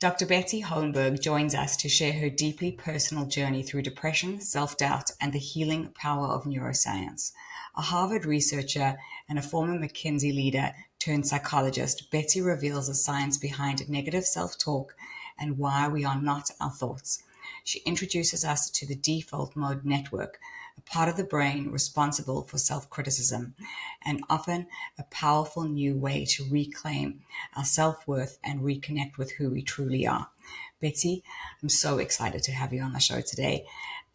Dr. Betsy Holmberg joins us to share her deeply personal journey through depression, self-doubt, and the healing power of neuroscience. A Harvard researcher and a former McKinsey leader turned psychologist, Betsy reveals the science behind negative self-talk and why we are not our thoughts. She introduces us to the default mode network, a part of the brain responsible for self-criticism, and often a powerful new way to reclaim our self-worth and reconnect with who we truly are. Betsy, I'm so excited to have you on the show today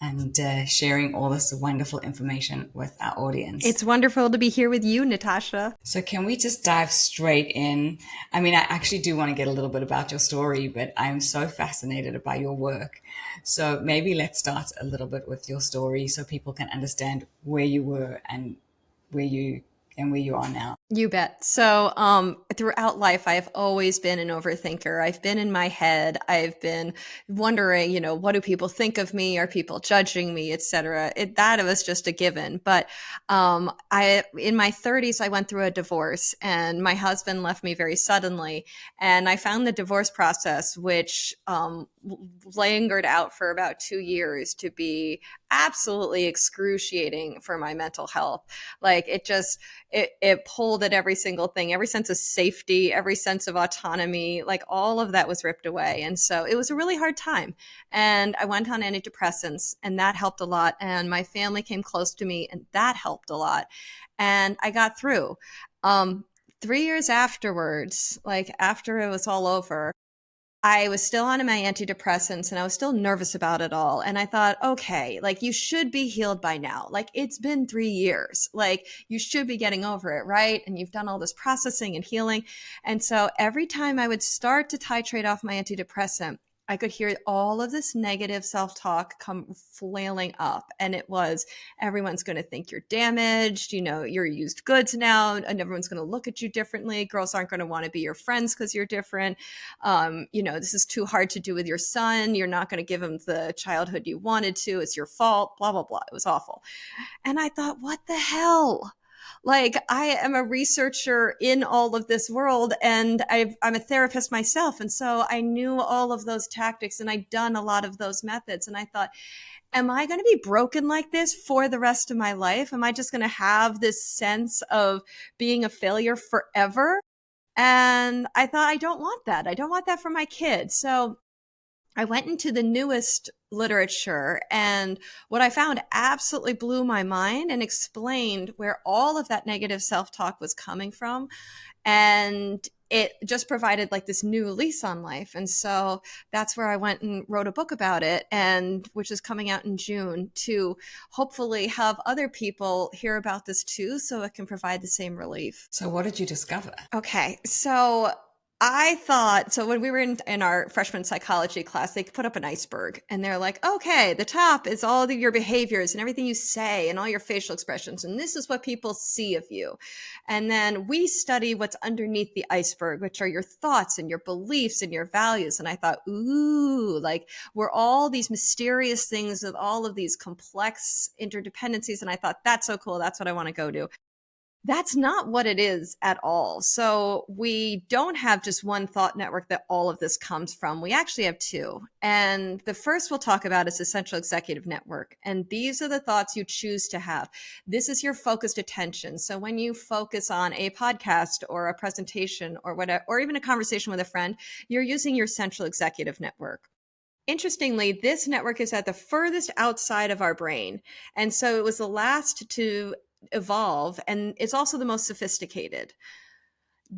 and sharing all this wonderful information with our audience. It's wonderful to be here with you, Natasha. So can we just dive straight in? I mean, I actually do want to get a little bit about your story, but I'm so fascinated by your work. So maybe let's start a little bit with your story so people can understand where you were and where you are now. You bet. So, throughout life, I've always been an overthinker. I've been in my head. I've been wondering, what do people think of me? Are people judging me, et cetera? That was just a given. But, in my 30s, I went through a divorce and my husband left me very suddenly. And I found the divorce process, which, lingered out for about 2 years, to be absolutely excruciating for my mental health. Like it pulled at every single thing, every sense of safety, every sense of autonomy, like all of that was ripped away. And so it was a really hard time. And I went on antidepressants and that helped a lot. And my family came close to me and that helped a lot. And I got through. 3 years afterwards, like after it was all over, I was still on my antidepressants and I was still nervous about it all. And I thought, okay, like you should be healed by now. Like it's been 3 years. Like you should be getting over it, right? And you've done all this processing and healing. And so every time I would start to titrate off my antidepressant, I could hear all of this negative self-talk come flailing up. And it was, everyone's going to think you're damaged. You're used goods now and everyone's going to look at you differently. Girls aren't going to want to be your friends because you're different. This is too hard to do with your son. You're not going to give him the childhood you wanted to. It's your fault, blah, blah, blah. It was awful. And I thought, what the hell? Like I am a researcher in all of this world and I'm a therapist myself. And so I knew all of those tactics and I'd done a lot of those methods. And I thought, am I going to be broken like this for the rest of my life? Am I just going to have this sense of being a failure forever? And I thought, I don't want that. I don't want that for my kids. So I went into the newest literature and what I found absolutely blew my mind and explained where all of that negative self-talk was coming from. And it just provided like this new lease on life. And so that's where I went and wrote a book about it, and which is coming out in June, to hopefully have other people hear about this too, so it can provide the same relief. So what did you discover? Okay. So I thought, so when we were in our freshman psychology class, they put up an iceberg and they're like, okay, the top is all your behaviors and everything you say and all your facial expressions. And this is what people see of you. And then we study what's underneath the iceberg, which are your thoughts and your beliefs and your values. And I thought, ooh, like we're all these mysterious things with all of these complex interdependencies. And I thought, that's so cool. That's what I want to go to. That's not what it is at all. So we don't have just one thought network that all of this comes from. We actually have two. And the first we'll talk about is the central executive network. And these are the thoughts you choose to have. This is your focused attention. So when you focus on a podcast or a presentation or whatever, or even a conversation with a friend, you're using your central executive network. Interestingly, this network is at the furthest outside of our brain. And so it was the last to evolve, and it's also the most sophisticated.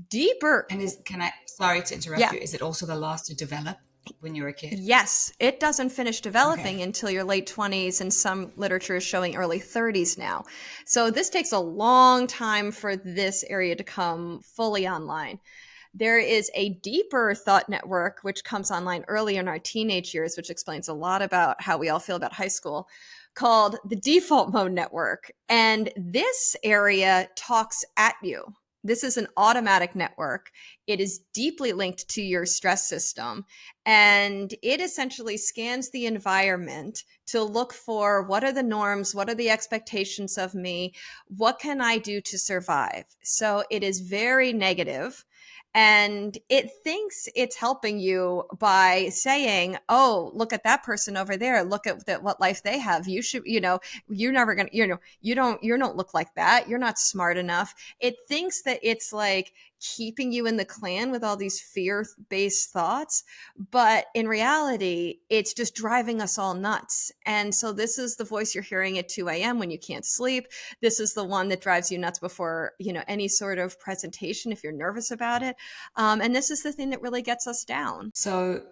Deeper. And sorry to interrupt you, is it also the last to develop when you're a kid? Yes, it doesn't finish developing until your late 20s, and some literature is showing early 30s now. So this takes a long time for this area to come fully online. There is a deeper thought network, which comes online early in our teenage years, which explains a lot about how we all feel about high school, called the default mode network. And this area talks at you. This is an automatic network. It is deeply linked to your stress system. And it essentially scans the environment to look for what are the norms, what are the expectations of me, what can I do to survive? So it is very negative. And it thinks it's helping you by saying, oh, look at that person over there. Look at what life they have. You should, you're never going to, you don't look like that. You're not smart enough. It thinks that it's like keeping you in the clan with all these fear-based thoughts. But in reality, it's just driving us all nuts. And so this is the voice you're hearing at 2 a.m. when you can't sleep. This is the one that drives you nuts before, any sort of presentation if you're nervous about it. And this is the thing that really gets us down. So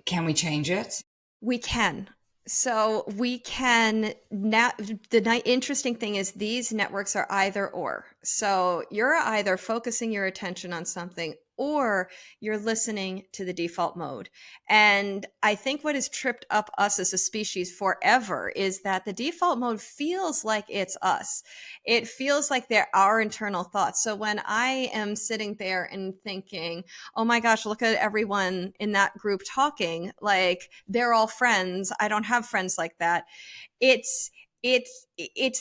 can we change it? We can. So we can now. The interesting thing is these networks are either or. So you're either focusing your attention on something or you're listening to the default mode. And I think what has tripped up us as a species forever is that the default mode feels like it's us. It feels like they're our internal thoughts. So when I am sitting there and thinking, oh my gosh, look at everyone in that group talking, like they're all friends. I don't have friends like that. It's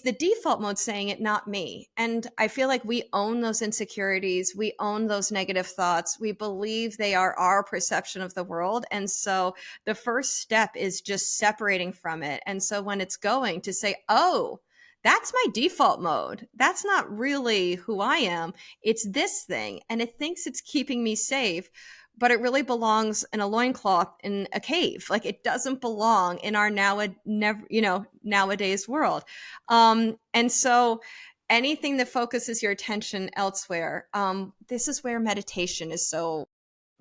the default mode saying it, not me. And I feel like we own those insecurities. We own those negative thoughts. We believe they are our perception of the world. And so the first step is just separating from it. And so when it's going to say, oh, that's my default mode. That's not really who I am. It's this thing. And it thinks it's keeping me safe, but it really belongs in a loincloth in a cave. Like it doesn't belong in our nowadays world. And so anything that focuses your attention elsewhere, this is where meditation is so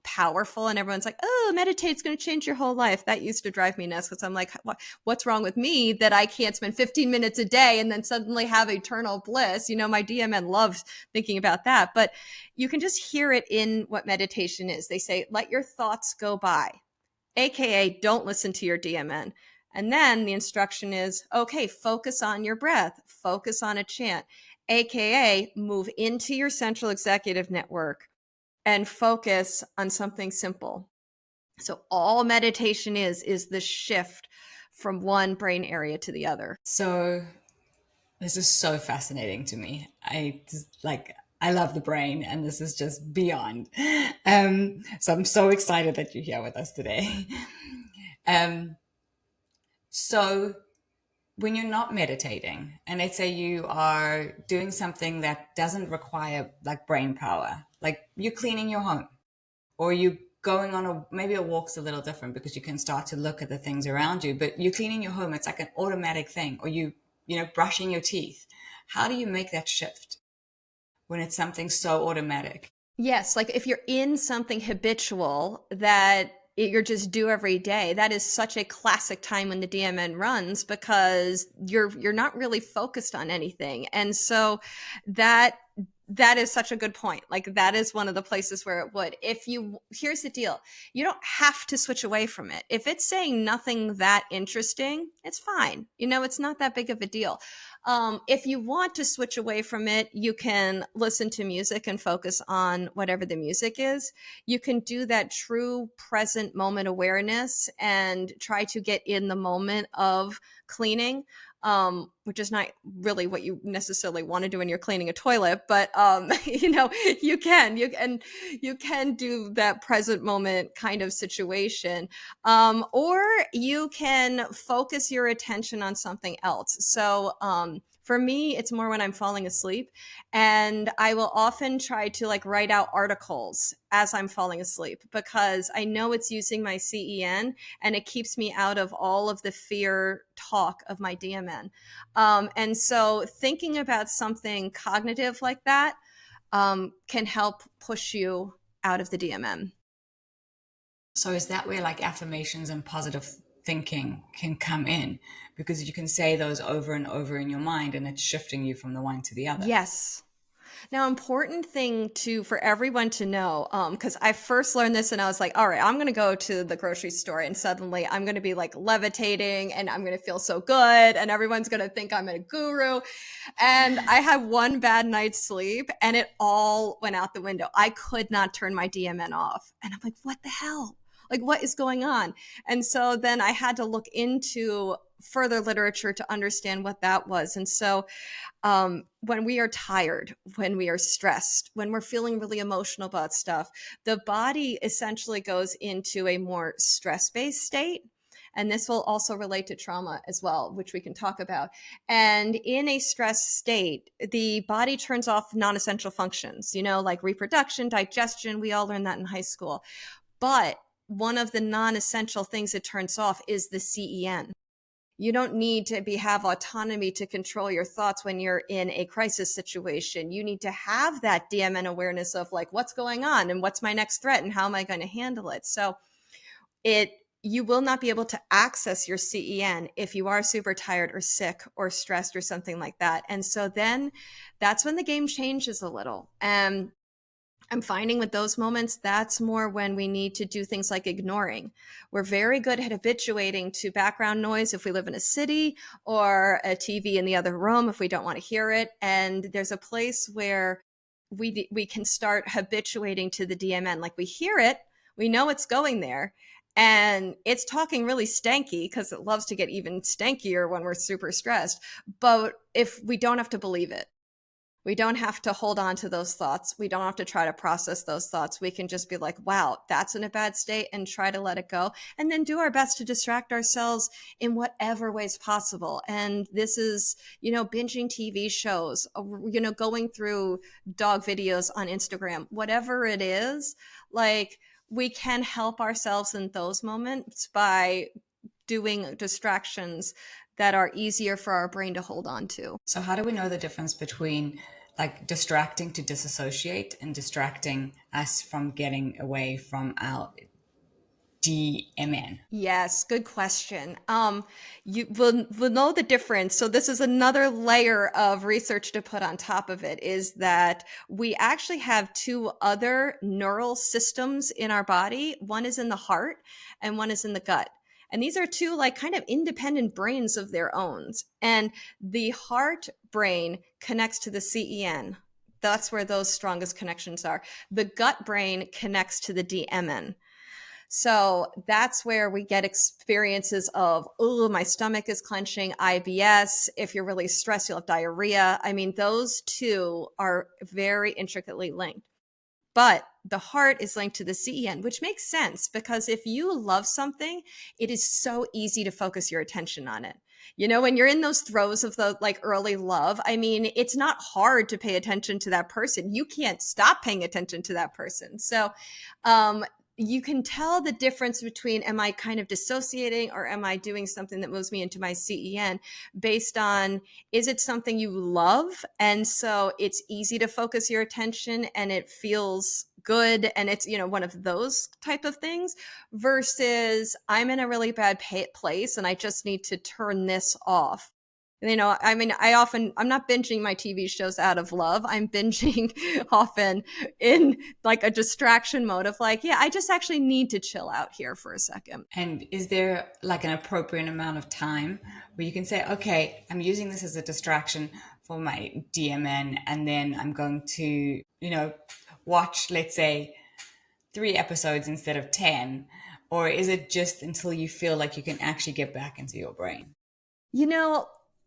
powerful. And everyone's like, oh, meditate's going to change your whole life. That used to drive me nuts because I'm like, what's wrong with me that I can't spend 15 minutes a day and then suddenly have eternal bliss? My DMN loves thinking about that, but you can just hear it in what meditation is. They say, let your thoughts go by, AKA don't listen to your DMN. And then the instruction is, okay, focus on your breath, focus on a chant, AKA move into your central executive network and focus on something simple. So all meditation is the shift from one brain area to the other. So this is so fascinating to me. I love the brain, and this is just beyond. So I'm so excited that you're here with us today. So when you're not meditating, and let's say you are doing something that doesn't require like brain power, like you're cleaning your home, or you going on maybe a walk's a little different because you can start to look at the things around you, but you're cleaning your home, it's like an automatic thing, or brushing your teeth. How do you make that shift when it's something so automatic? Yes, like if you're in something habitual that you're just do every day, that is such a classic time when the DMN runs because you're not really focused on anything. And so that is such a good point. Like that is one of the places where it would. Here's the deal. You don't have to switch away from it. If it's saying nothing that interesting, it's fine. It's not that big of a deal. If you want to switch away from it, you can listen to music and focus on whatever the music is. You can do that true present moment awareness and try to get in the moment of cleaning. Which is not really what you necessarily want to do when you're cleaning a toilet, but you can do that present moment kind of situation, or you can focus your attention on something else. So for me, it's more when I'm falling asleep, and I will often try to like write out articles as I'm falling asleep because I know it's using my CEN and it keeps me out of all of the fear talk of my DMN. And so thinking about something cognitive like that can help push you out of the DMN. So is that where like affirmations and positive thinking can come in? Because you can say those over and over in your mind and it's shifting you from the one to the other. Yes. Now, important thing for everyone to know, because I first learned this and I was like, all right, I'm going to go to the grocery store and suddenly I'm going to be like levitating and I'm going to feel so good and everyone's going to think I'm a guru. And I had one bad night's sleep and it all went out the window. I could not turn my DMN off. And I'm like, what the hell? Like, what is going on? And so then I had to look into further literature to understand what that was. And so when we are tired, when we are stressed, when we're feeling really emotional about stuff, the body essentially goes into a more stress based state. And this will also relate to trauma as well, which we can talk about. And in a stress state, the body turns off non essential functions, like reproduction, digestion. We all learned that in high school. But one of the non essential things it turns off is the CEN. You don't need to have autonomy to control your thoughts when you're in a crisis situation. You need to have that DMN awareness of like, what's going on and what's my next threat and how am I going to handle it? So you will not be able to access your CEN if you are super tired or sick or stressed or something like that. And so then that's when the game changes a little. And I'm finding with those moments, that's more when we need to do things like ignoring. We're very good at habituating to background noise if we live in a city, or a TV in the other room if we don't want to hear it. And there's a place where we can start habituating to the DMN. Like, we hear it, we know it's going there, and it's talking really stanky because it loves to get even stankier when we're super stressed. But if we don't have to believe it, we don't have to hold on to those thoughts. We don't have to try to process those thoughts. We can just be like, wow, that's in a bad state, and try to let it go. And then do our best to distract ourselves in whatever ways possible. And this is, binging TV shows, going through dog videos on Instagram, whatever it is. Like, we can help ourselves in those moments by doing distractions that are easier for our brain to hold on to. So how do we know the difference between like distracting to disassociate and distracting us from getting away from our DMN? Yes, good question. You will know the difference. So this is another layer of research to put on top of it, is that we actually have two other neural systems in our body. One is in the heart and one is in the gut. And these are two like kind of independent brains of their own. And the heart brain connects to the CEN. That's where those strongest connections are. The gut brain connects to the DMN. So that's where we get experiences of, oh, my stomach is clenching, IBS. If you're really stressed, you'll have diarrhea. I mean, those two are very intricately linked. But the heart is linked to the CEN, which makes sense because if you love something, it is so easy to focus your attention on it. When you're in those throes of the like early love, I mean, it's not hard to pay attention to that person. You can't stop paying attention to that person. So, you can tell the difference between, am I kind of dissociating or am I doing something that moves me into my CEN, based on, is it something you love? And so it's easy to focus your attention and it feels good. And it's, one of those type of things, versus I'm in a really bad place and I just need to turn this off. I mean, I'm not binging my TV shows out of love. I'm binging often in like a distraction mode of like, yeah, I just actually need to chill out here for a second. And is there like an appropriate amount of time where you can say, okay, I'm using this as a distraction for my DMN, and then I'm going to, watch, let's say, 3 episodes instead of 10? Or is it just until you feel like you can actually get back into your brain?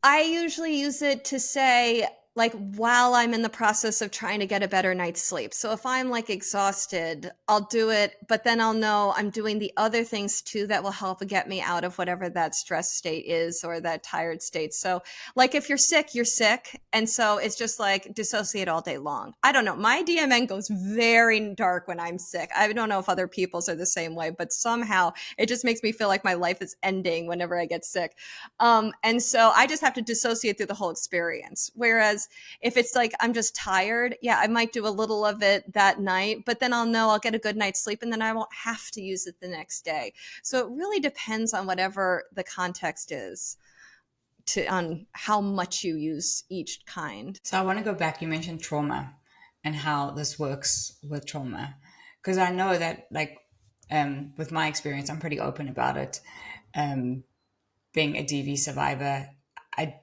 I usually use it to say, like, while I'm in the process of trying to get a better night's sleep. So if I'm like exhausted, I'll do it, but then I'll know I'm doing the other things too that will help get me out of whatever that stress state is or that tired state. So like if you're sick, you're sick. And so it's just like dissociate all day long. I don't know. My DMN goes very dark when I'm sick. I don't know if other people's are the same way, but somehow it just makes me feel like my life is ending whenever I get sick. And so I just have to dissociate through the whole experience. Whereas if it's like, I'm just tired, yeah, I might do a little of it that night, but then I'll know I'll get a good night's sleep and then I won't have to use it the next day. So it really depends on whatever the context is on how much you use each kind. So I want to go back. You mentioned trauma and how this works with trauma. Because I know that, like, with my experience, I'm pretty open about it. Being a DV survivor, I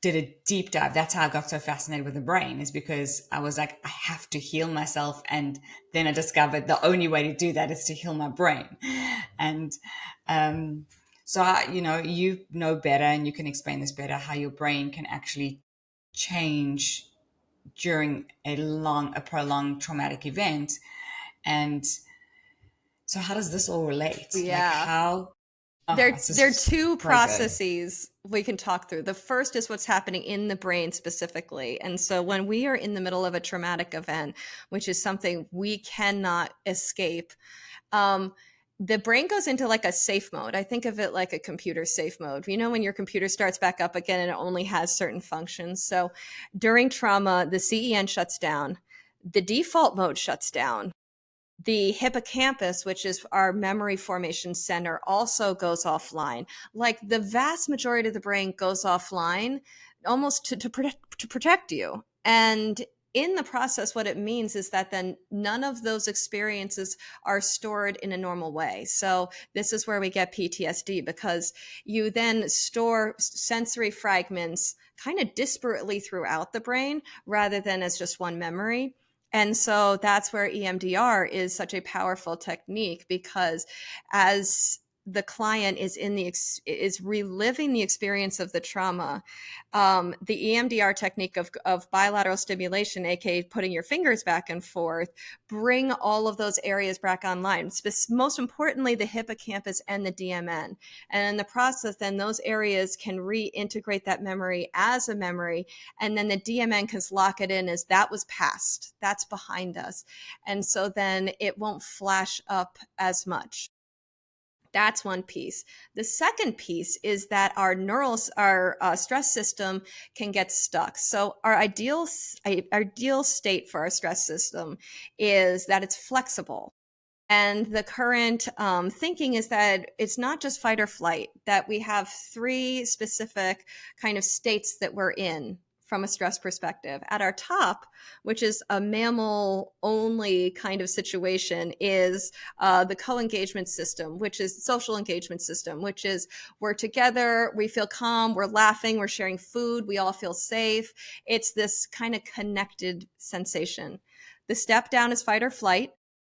did a deep dive. That's how I got so fascinated with the brain, is because I was like, I have to heal myself. And then I discovered the only way to do that is to heal my brain. And so, you know better, and you can explain this better, how your brain can actually change during a prolonged traumatic event. And so how does this all relate? Like Yeah. how, oh, There, it's there are just two very good. processes we can talk through. The first is what's happening in the brain specifically. And so when we are in the middle of a traumatic event, which is something we cannot escape, um, the brain goes into like a safe mode. I think of it like a computer safe mode. You know, when your computer starts back up again and it only has certain functions. So during trauma, the CEN shuts down, the default mode shuts down. The hippocampus, which is our memory formation center, also goes offline. Like the vast majority of the brain goes offline almost to protect you. And in the process, what it means is that then none of those experiences are stored in a normal way. So this is where we get PTSD, because you then store sensory fragments kind of disparately throughout the brain rather than as just one memory. And so that's where EMDR is such a powerful technique, because as the client is reliving the experience of the trauma, the EMDR technique of bilateral stimulation, aka putting your fingers back and forth, bring all of those areas back online. Most importantly, the hippocampus and the DMN. And in the process, then those areas can reintegrate that memory as a memory, and then the DMN can lock it in as that was past, that's behind us. And so then it won't flash up as much. That's one piece. The second piece is that our stress system can get stuck. So our ideal state for our stress system is that it's flexible. And the current thinking is that it's not just fight or flight, that we have three specific kind of states that we're in from a stress perspective. At our top, which is a mammal only kind of situation, is the co-engagement system, which is social engagement system, which is we're together, we feel calm, we're laughing, we're sharing food, we all feel safe. It's this kind of connected sensation. The step down is fight or flight.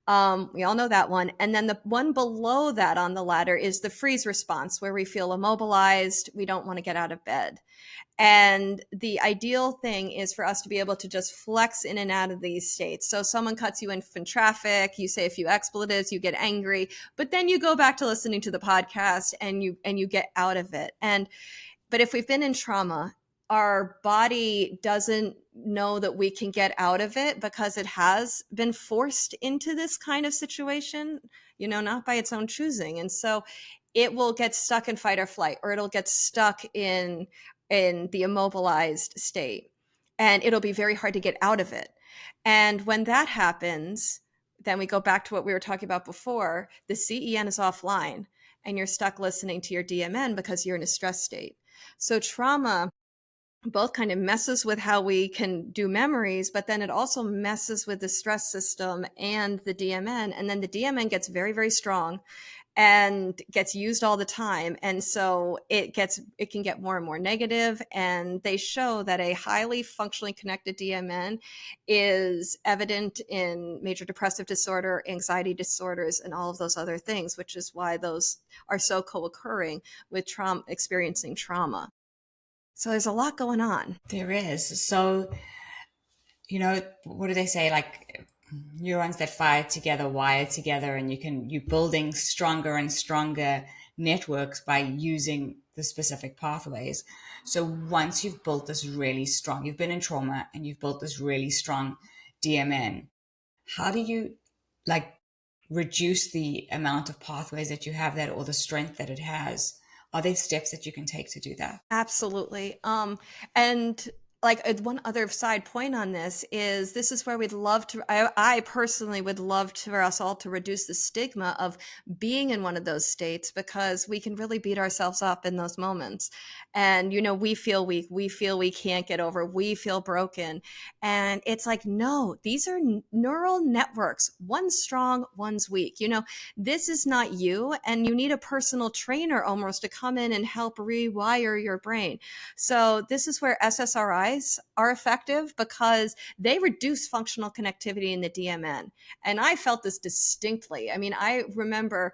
We all know that one. And then the one below that on the ladder is the freeze response, where we feel immobilized. We don't want to get out of bed. And the ideal thing is for us to be able to just flex in and out of these states. So someone cuts you in traffic, you say a few expletives, you get angry, but then you go back to listening to the podcast and you get out of it. But if we've been in trauma, our body doesn't know that we can get out of it because it has been forced into this kind of situation, not by its own choosing. And so it will get stuck in fight or flight, or it'll get stuck in the immobilized state. And it'll be very hard to get out of it. And when that happens, then we go back to what we were talking about before. The CEN is offline and you're stuck listening to your DMN because you're in a stress state. So trauma both kind of messes with how we can do memories, but then it also messes with the stress system and the DMN. And then the DMN gets very, very strong and gets used all the time. And so it can get more and more negative. And they show that a highly functionally connected DMN is evident in major depressive disorder, anxiety disorders, and all of those other things, which is why those are so co-occurring with experiencing trauma. So there's a lot going on. There is. So, what do they say? Like neurons that fire together, wire together, and you're building stronger and stronger networks by using the specific pathways. So once you've built this really strong, you've been in trauma and you've built this really strong DMN, how do you like reduce the amount of pathways that you have that, or the strength that it has? Are there steps that you can take to do that? Absolutely. And like one other side point on this is where we'd love to, I personally would love to, for us all to reduce the stigma of being in one of those states, because we can really beat ourselves up in those moments. And, we feel weak, we feel we can't get over, we feel broken. And it's like, no, these are neural networks. One's strong, one's weak. This is not you. And you need a personal trainer almost to come in and help rewire your brain. So this is where SSRIs are effective, because they reduce functional connectivity in the DMN. And I felt this distinctly. I mean, I remember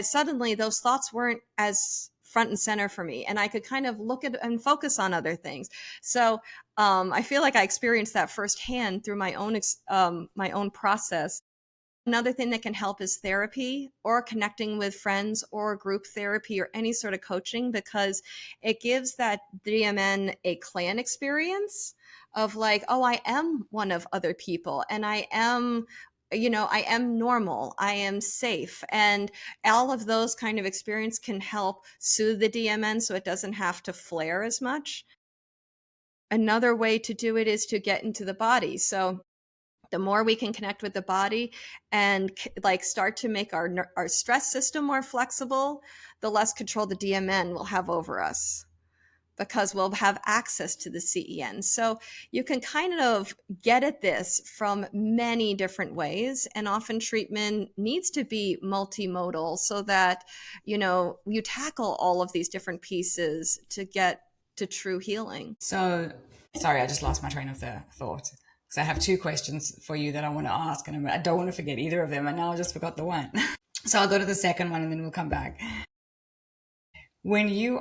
suddenly those thoughts weren't as front and center for me, and I could kind of look at and focus on other things. So I feel like I experienced that firsthand through my own process. Another thing that can help is therapy, or connecting with friends, or group therapy, or any sort of coaching, because it gives that DMN a clan experience of like, oh, I am one of other people, and I am normal, I am safe. And all of those kind of experience can help soothe the DMN so it doesn't have to flare as much. Another way to do it is to get into the body. So the more we can connect with the body and like start to make our stress system more flexible, the less control the DMN will have over us, because we'll have access to the CEN. So you can kind of get at this from many different ways. And often treatment needs to be multimodal so that, you tackle all of these different pieces to get to true healing. So, sorry, I just lost my train of thought. So I have two questions for you that I want to ask, and I don't want to forget either of them. And now I just forgot the one. So I'll go to the second one, and then we'll come back. When you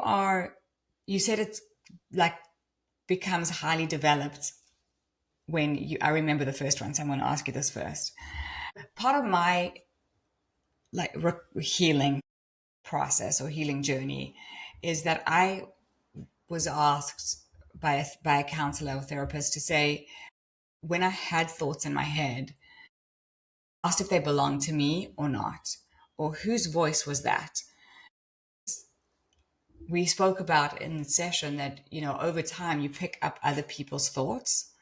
said it's like becomes highly developed I remember the first one, so I'm going to ask you this first. Part of my like healing process or healing journey is that I was asked by a counselor or therapist to say, when I had thoughts in my head, asked if they belonged to me or not, or whose voice was that. We spoke about in the session that, over time you pick up other people's thoughts,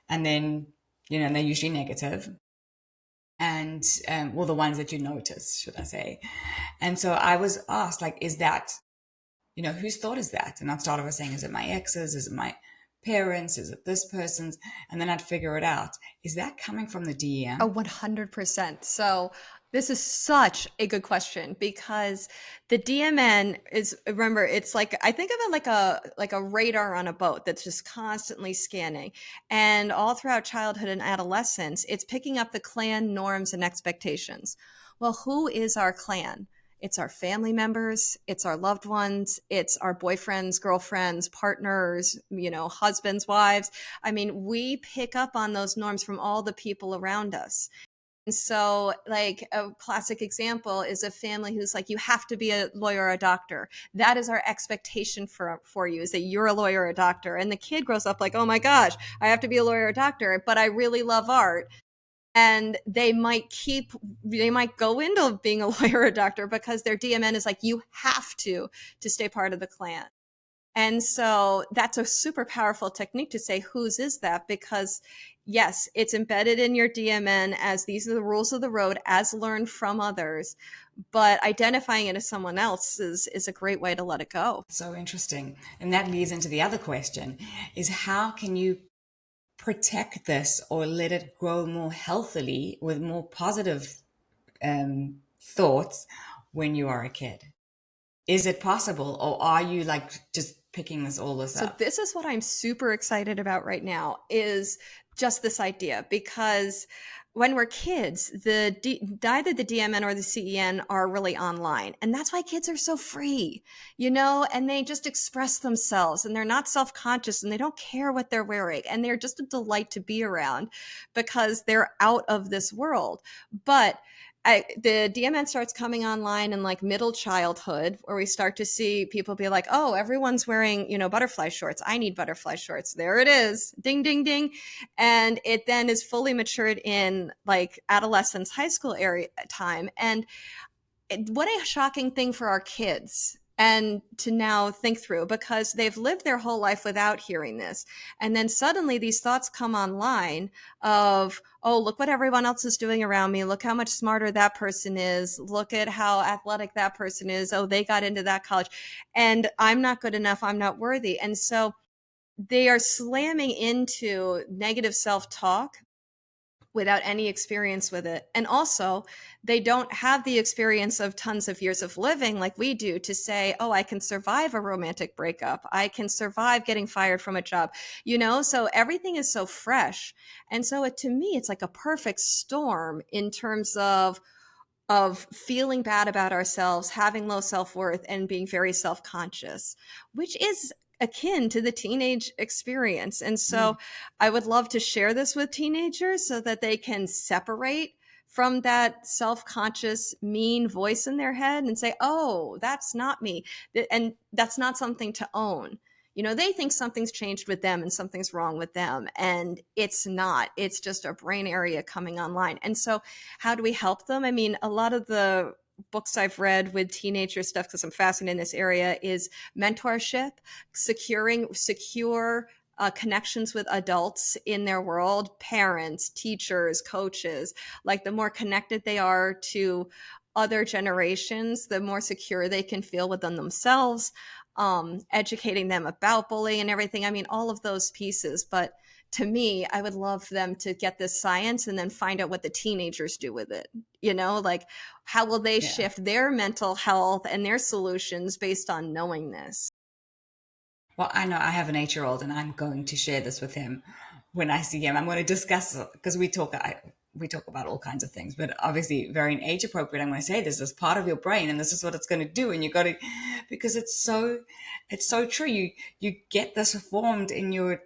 and then, they're usually negative. And, well, the ones that you notice, should I say. And so I was asked, like, is that, whose thought is that? And I'd start off saying, is it my ex's? Is it my parents? Is it this person's? And then I'd figure it out. Is that coming from the DEM? Oh, 100%. So this is such a good question, because the DMN is, remember, it's like, I think of it like a radar on a boat that's just constantly scanning. And all throughout childhood and adolescence, it's picking up the clan norms and expectations. Well, who is our clan? It's our family members, it's our loved ones, it's our boyfriends, girlfriends, partners, husbands, wives. I mean, we pick up on those norms from all the people around us. And so, like, a classic example is a family who's like, you have to be a lawyer or a doctor. That is our expectation for you, is that you're a lawyer or a doctor. And the kid grows up like, oh my gosh, I have to be a lawyer or a doctor, but I really love art. And they might go into being a lawyer or a doctor because their DMN is like, you have to stay part of the clan. And so that's a super powerful technique to say, whose is that? Because yes, it's embedded in your DMN as these are the rules of the road as learned from others, but identifying it as someone else is a great way to let it go. So interesting. And that leads into the other question, is how can you protect this or let it grow more healthily with more positive thoughts when you are a kid? Is it possible, or are you like just picking this up? So this is what I'm super excited about right now, is just this idea, because when we're kids, neither the DMN or the CEN are really online. And that's why kids are so free, and they just express themselves, and they're not self-conscious, and they don't care what they're wearing. And they're just a delight to be around because they're out of this world. But the DMN starts coming online in like middle childhood, where we start to see people be like, oh, everyone's wearing, butterfly shorts. I need butterfly shorts. There it is. Ding, ding, ding. And it then is fully matured in like adolescence, high school area time. And what a shocking thing for our kids and to now think through, because they've lived their whole life without hearing this. And then suddenly these thoughts come online of, oh, look what everyone else is doing around me. Look how much smarter that person is. Look at how athletic that person is. Oh, they got into that college and I'm not good enough. I'm not worthy. And so they are slamming into negative self-talk without any experience with it. And also, they don't have the experience of tons of years of living like we do to say, oh, I can survive a romantic breakup. I can survive getting fired from a job, So everything is so fresh. And so to me, it's like a perfect storm in terms of feeling bad about ourselves, having low self-worth, and being very self-conscious, which is akin to the teenage experience. And so I would love to share this with teenagers so that they can separate from that self-conscious, mean voice in their head and say, oh, that's not me. And that's not something to own. They think something's changed with them and something's wrong with them. And it's not. It's just a brain area coming online. And so how do we help them? I mean, a lot of the books I've read with teenager stuff, because I'm fascinated in this area, is mentorship, secure connections with adults in their world, parents, teachers, coaches. Like the more connected they are to other generations, the more secure they can feel within themselves, educating them about bullying and everything. I mean, all of those pieces. But to me, I would love them to get this science and then find out what the teenagers do with it. Like how will they shift their mental health and their solutions based on knowing this? Well, I know I have an 8-year-old and I'm going to share this with him when I see him. I'm going to discuss it because we talk about all kinds of things, but obviously very age appropriate. I'm going to say this is part of your brain and this is what it's going to do. And you got to, because it's so true. You get this formed in your,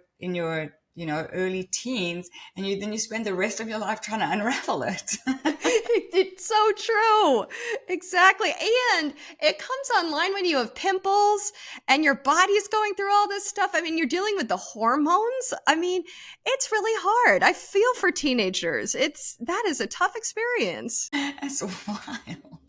early teens, and then you spend the rest of your life trying to unravel it. It's so true. Exactly. And it comes online when you have pimples and your body's going through all this stuff. I mean, you're dealing with the hormones. I mean, it's really hard. I feel for teenagers. That is a tough experience. That's wild.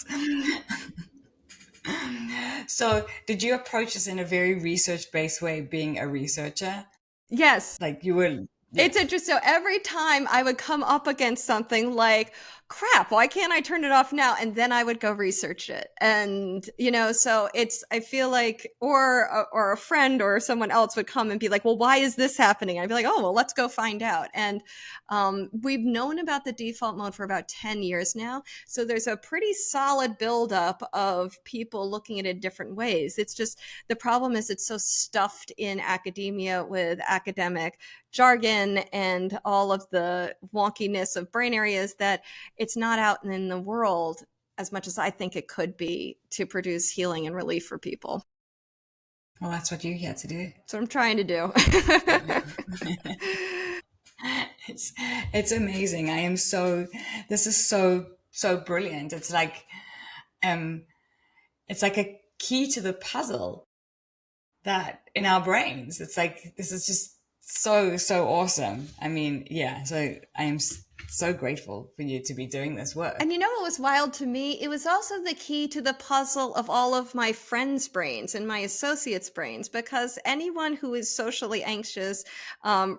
So, did you approach this in a very research-based way, being a researcher? Yes. Like you were, It's yeah. interesting. So every time I would come up against something like, crap, why can't I turn it off now? And then I would go research it. And, so I feel like, or a friend or someone else would come and be like, well, why is this happening? I'd be like, oh, well, let's go find out. And we've known about the default mode for about 10 years now. So there's a pretty solid buildup of people looking at it different ways. It's just, the problem is it's so stuffed in academia with academic jargon and all of the wonkiness of brain areas that it's not out in the world as much as I think it could be to produce healing and relief for people. Well, that's what you're here to do. So I'm trying to do. It's it's amazing. This is so brilliant. Um it's like a key to the puzzle that in our brains. It's like this is just so awesome. I mean, yeah, so I am so grateful for you to be doing this And work. what was wild to me? It was also the key to the puzzle of all of my friends' brains and my associates' brains, because anyone who is socially anxious,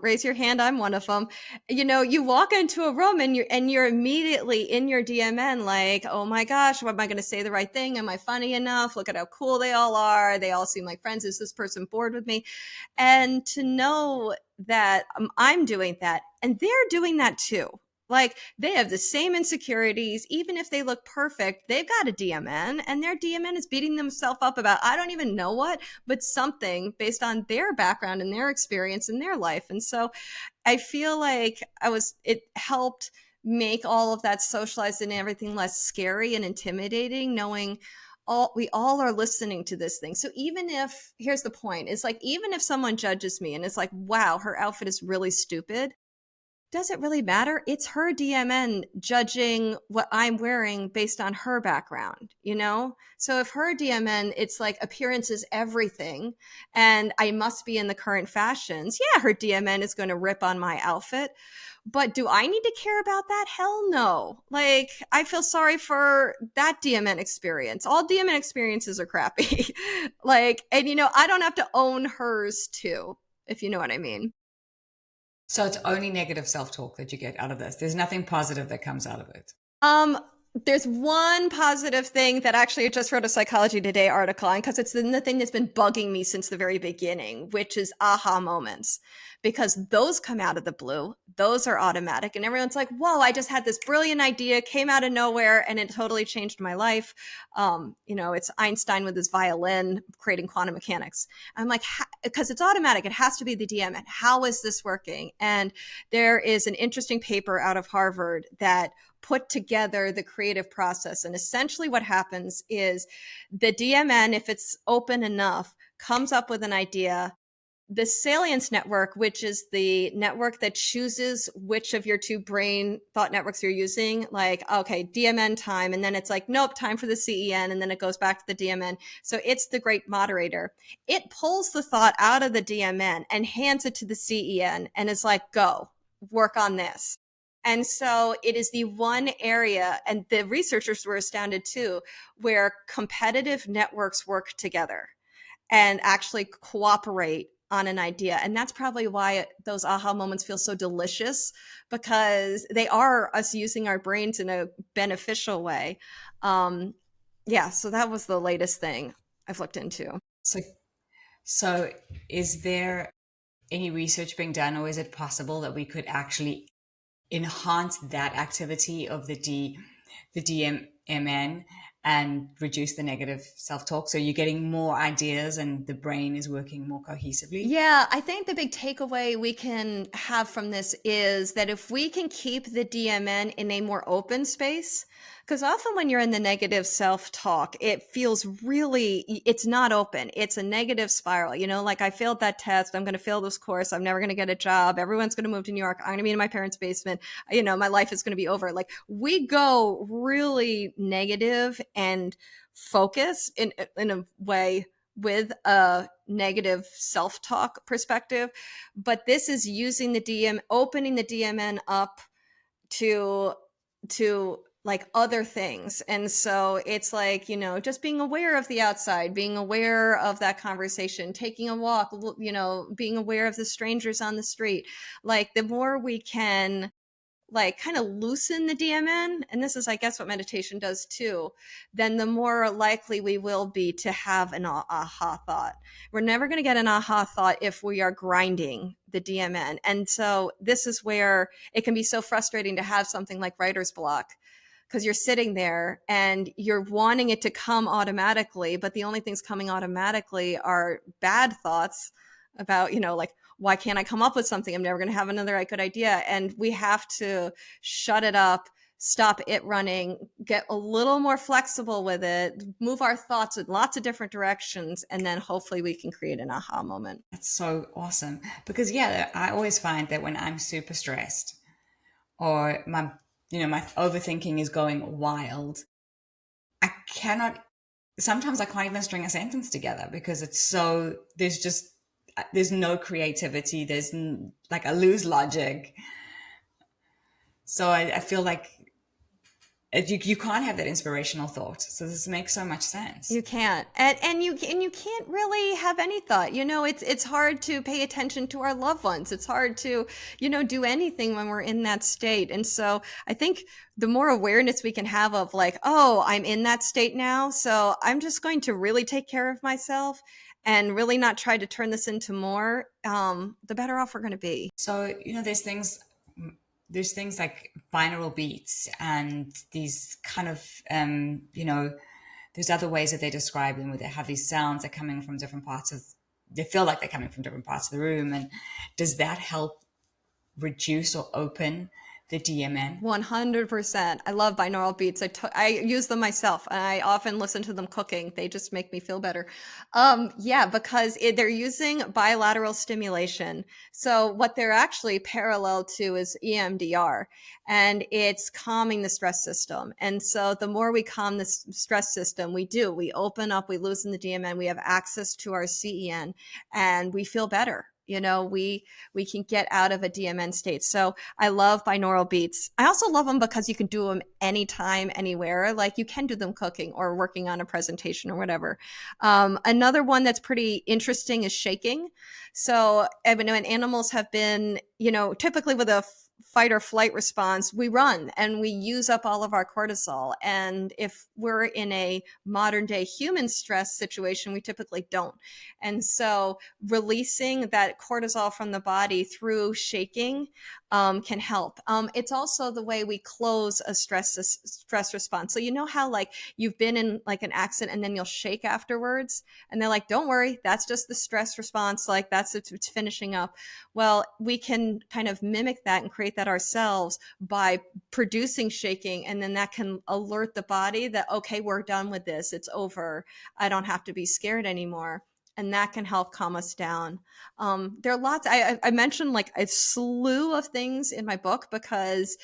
raise your hand. I'm one of them. You walk into a room and you're immediately in your DMN like, oh my gosh, am I going to say the right thing? Am I funny enough? Look at how cool they all are. They all seem like friends. Is this person bored with me? And to know that I'm doing that and they're doing that too. Like they have the same insecurities, even if they look perfect, they've got a DMN and their DMN is beating themselves up about, I don't even know what, but something based on their background and their experience in their life. And so I feel like it helped make all of that socialized and everything less scary and intimidating, knowing we all are listening to this thing. So even if, here's the point, it's like, even if someone judges me and it's like, wow, her outfit is really stupid, does it really matter? It's her DMN judging what I'm wearing based on her background, you know? So if her DMN, it's like appearance is everything and I must be in the current fashions, yeah, her DMN is going to rip on my outfit. But do I need to care about that? Hell no. Like, I feel sorry for that DMN experience. All DMN experiences are crappy. Like, and I don't have to own hers too, if you know what I mean. So it's only negative self-talk that you get out of this. There's nothing positive that comes out of it. Um, there's one positive thing that actually I just wrote a Psychology Today article on because it's the thing that's been bugging me since the very beginning, which is aha moments. Because those come out of the blue, those are automatic, and everyone's like, "Whoa! I just had this brilliant idea, came out of nowhere, and it totally changed my life." It's Einstein with his violin creating quantum mechanics. I'm like, because it's automatic, it has to be the DMN. How is this working? And there is an interesting paper out of Harvard that put together the creative process. And essentially what happens is the DMN, if it's open enough, comes up with an idea. The salience network, which is the network that chooses which of your two brain thought networks you're using, like, okay, DMN time. And then it's like, nope, time for the CEN. And then it goes back to the DMN. So it's the great moderator. It pulls the thought out of the DMN and hands it to the CEN and is like, go work on this. And so it is the one area, and the researchers were astounded too, where competitive networks work together and actually cooperate on an idea. And that's probably why those aha moments feel so delicious, because they are us using our brains in a beneficial way. Yeah, so that was the latest thing I've looked into. So is there any research being done, or is it possible that we could actually enhance that activity of the DMN and reduce the negative self-talk? So you're getting more ideas and the brain is working more cohesively? Yeah, I think the big takeaway we can have from this is that if we can keep the DMN in a more open space, because often when you're in the negative self-talk, it feels it's not open. It's a negative spiral. Like, I failed that test. I'm going to fail this course. I'm never going to get a job. Everyone's going to move to New York. I'm going to be in my parents' basement. My life is going to be over. Like, we go really negative and focus in a way with a negative self-talk perspective, but this is using opening the DMN up to like other things. And so it's like, just being aware of the outside, being aware of that conversation, taking a walk, being aware of the strangers on the street. Like, the more we can like kind of loosen the DMN, and this is, I guess, what meditation does too, then the more likely we will be to have an aha thought. We're never going to get an aha thought if we are grinding the DMN. And so this is where it can be so frustrating to have something like writer's block, because you're sitting there and you're wanting it to come automatically, but the only things coming automatically are bad thoughts about, like, why can't I come up with something? I'm never going to have another good idea. And we have to shut it up, stop it running, get a little more flexible with it, move our thoughts in lots of different directions, and then hopefully we can create an aha moment. That's so awesome. Because yeah, I always find that when I'm super stressed or my overthinking is going wild, I cannot, sometimes I can't even string a sentence together because there's no creativity. Like, I lose logic. So I feel like you can't have that inspirational thought. So this makes so much sense. You can't, and you can't really have any thought. It's hard to pay attention to our loved ones. It's hard to do anything when we're in that state. And so I think the more awareness we can have of like, oh, I'm in that state now, so I'm just going to really take care of myself and really not try to turn this into more. The better off we're going to be. So there's things like binaural beats and these kind of there's other ways that they describe them where they have these sounds that are coming from different parts of, they feel like they're coming from different parts of the room. And does that help reduce or open the DMN? 100%. I love binaural beats. I use them myself, and I often listen to them cooking. They just make me feel better. Yeah, because they're using bilateral stimulation. So what they're actually parallel to is EMDR, and it's calming the stress system. And so the more we calm the stress system, we open up, we loosen the DMN, we have access to our CEN, and we feel better. We can get out of a DMN state. So I love binaural beats. I also love them because you can do them anytime, anywhere. Like you can do them cooking or working on a presentation or whatever. Another one that's pretty interesting is shaking. So when animals have been, typically with a fight or flight response, we run and we use up all of our cortisol. And if we're in a modern day human stress situation, we typically don't. And so releasing that cortisol from the body through shaking can help. It's also the way we close a stress response. So you know how like you've been in like an accident and then you'll shake afterwards, and they're like, "Don't worry, that's just the stress response. Like it's finishing up." Well, we can kind of mimic that and create that ourselves by producing shaking, and then that can alert the body that, okay, we're done with this. It's over. I don't have to be scared anymore. And that can help calm us down. There are lots. I mentioned like a slew of things in my book because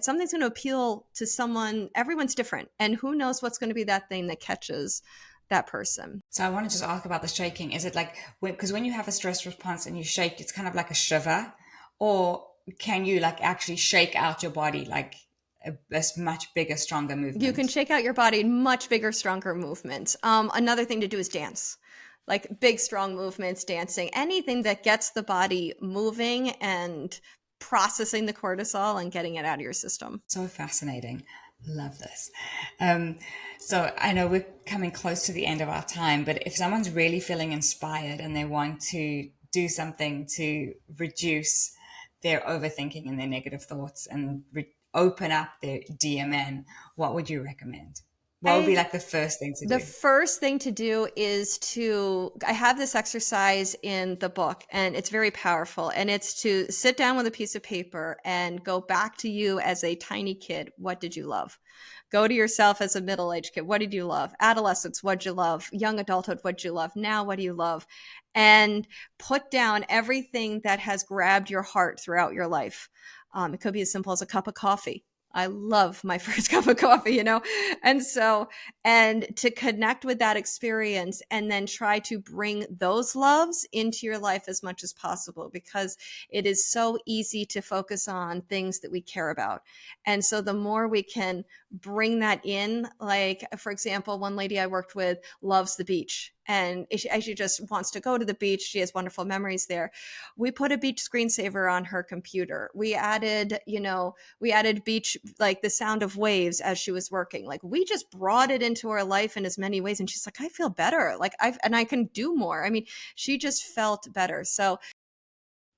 something's going to appeal to someone. Everyone's different, and who knows what's going to be that thing that catches that person. So I want to just ask about the shaking. Is it like, because when you have a stress response and you shake, it's kind of like a shiver, or can you like actually shake out your body like a much bigger, stronger movement? You can shake out your body in much bigger, stronger movements. Another thing to do is dance. Like big, strong movements, dancing, anything that gets the body moving and processing the cortisol and getting it out of your system. So fascinating. Love this. So I know we're coming close to the end of our time, but if someone's really feeling inspired and they want to do something to reduce their overthinking and their negative thoughts and open up their DMN, what would you recommend? What would be like the first thing to do? The first thing to do is I have this exercise in the book and it's very powerful, and it's to sit down with a piece of paper and go back to you as a tiny kid. What did you love? Go to yourself as a middle-aged kid. What did you love? Adolescence, what'd you love? Young adulthood, what'd you love? Now, what do you love? And put down everything that has grabbed your heart throughout your life. It could be as simple as a cup of coffee. I love my first cup of coffee, and to connect with that experience and then try to bring those loves into your life as much as possible, because it is so easy to focus on things that we care about. And so the more we can bring that in, like, for example, one lady I worked with loves the beach. And she just wants to go to the beach. She has wonderful memories there. We put a beach screensaver on her computer. We added beach, like the sound of waves as she was working. Like we just brought it into her life in as many ways. And she's like, I feel better. Like I can do more. I mean, she just felt better. So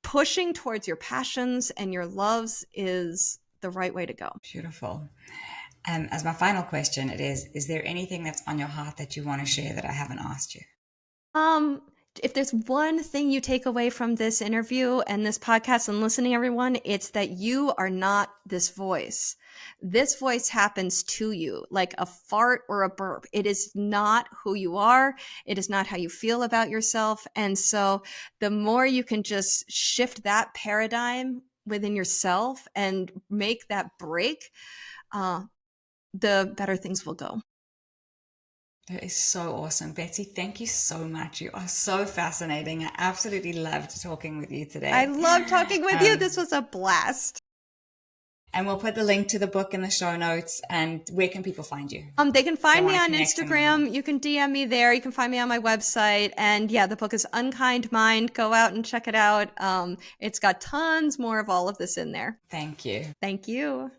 pushing towards your passions and your loves is the right way to go. Beautiful. As my final question, is there anything that's on your heart that you want to share that I haven't asked you? If there's one thing you take away from this interview and this podcast and listening, everyone, it's that you are not this voice. This voice happens to you like a fart or a burp. It is not who you are. It is not how you feel about yourself. And so the more you can just shift that paradigm within yourself and make that break, the better things will go. That is so awesome. Betsy, thank you so much. You are so fascinating. I absolutely loved talking with you today. I love talking with you. This was a blast. And we'll put the link to the book in the show notes. And where can people find you? They can find me on Instagram. You can DM me there. You can find me on my website. And yeah, the book is Unkind Mind. Go out and check it out. It's got tons more of all of this in there. Thank you. Thank you.